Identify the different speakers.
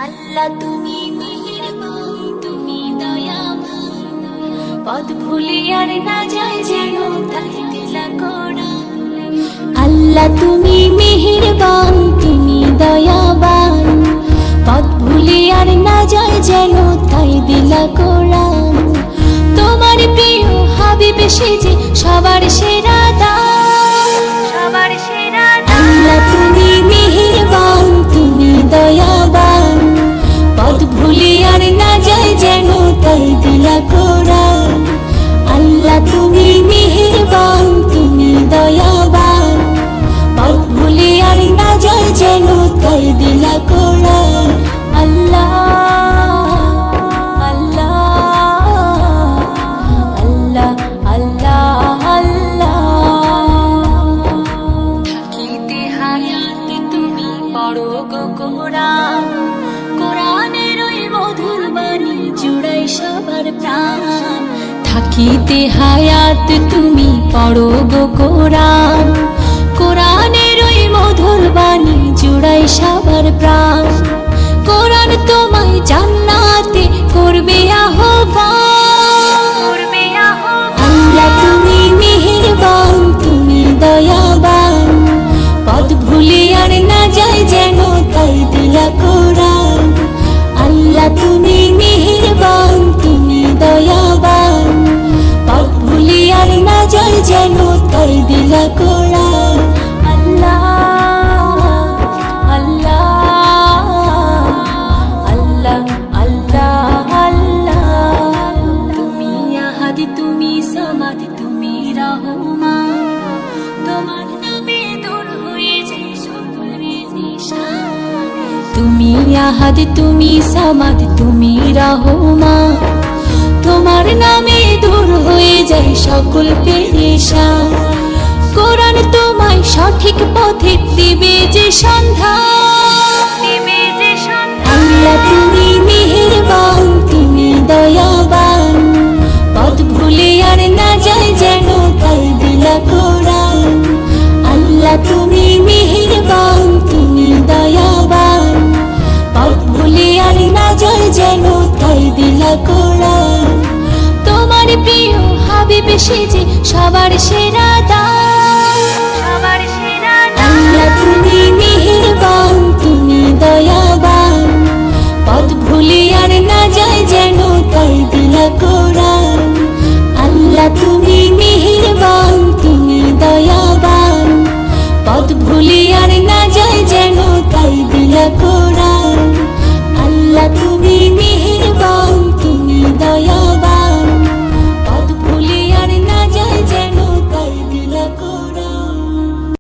Speaker 1: আল্লাহ তুমি মেহেরবান, তুমি দয়াবান, পথ ভুলে আর না যায় যেন তাই দিলা কোরআন। আল্লাহ তুমি মেহেরবান, তুমি দয়াবান, পথ ভুলে আর না যায় যেন তাই দিলা কোরআন। তোমার প্রিয় হাবিব সেজে সবার সেরা দান, সবার সেরা দান। আল্লাহ তুমি মেহেরবান, তুমি দয়াবান, পথ ভুলে আর না যায় যেন তাই দিলা কোরআন। আল্লাহ তুমি মেহেরবান, তুমি দয়াবান, পথ ভুলে আর না যায় যেন তাই দিলা কোরআন। আল্লাহ আল্লাহ আল্লাহ আল্লাহ। থাকিতে হায়াতে তুমি পড়ো গো কোরআন, কোরআনের ওই মধুর বাণী জুড়াই সবার প্রাণ। থাকিতে হায়াত তুমি পড়ো গো কোরআন, কোরআনের ওই মধুর বাণী জুড়াই সবার প্রাণ। কোরআন তোমায় জান্নাতে করবে আহ্বান, করবে আহ্বান। আল্লাহ তুমি মেহেরবান, তুমি দয়াবান, পথ ভুলে আর না যায় যেন তাই দিলা কোরআন। আল্লাহ তুমি মেহেরবান, তুমি দয়াবান, পথ ভুলে আর না যায় যেন তাই দিলা কোরআন। আল্লাহ আল্লাহ আল্লাহ আল্লাহ। তুমি আহাদ, তুমি সামাদ, তুমি রহমান, তোমার নামে দূর হয়ে যায় সকল নিশান। তুমি আহাদ, তুমি সামাদ, তুমি রহমান, তোমার নামে দূর হয়ে যায় সকল পেরেশান। কোরআন তোমায় সঠিক পথে দিবে যে সন্ধান, দিবে যে সন্ধান। আল্লাহ তুমি মেহেরবান, তুমি দয়াবান, পথ ভুলে আর না যায় যেন তাই দিলা কোরআন। আল্লাহ তুমি মেহেরবান, তুমি দয়াবান, পথ ভুলে আর না যায় যেন তাই দিলা কোরআন। তোমার প্রিয় হাবিব সেজে সবার সেরা দান, সবার সেরা দান। আল্লাহ তুমি মেহেরবান, তুমি দয়াবান, পথ ভুলে আর না যায় যেন তাই দিলা কোরআন। আল্লাহ তুমি মেহেরবান, তুমি দয়াবান, পথ ভুলে আর না যায় যেন তাই দিলা কোরআন।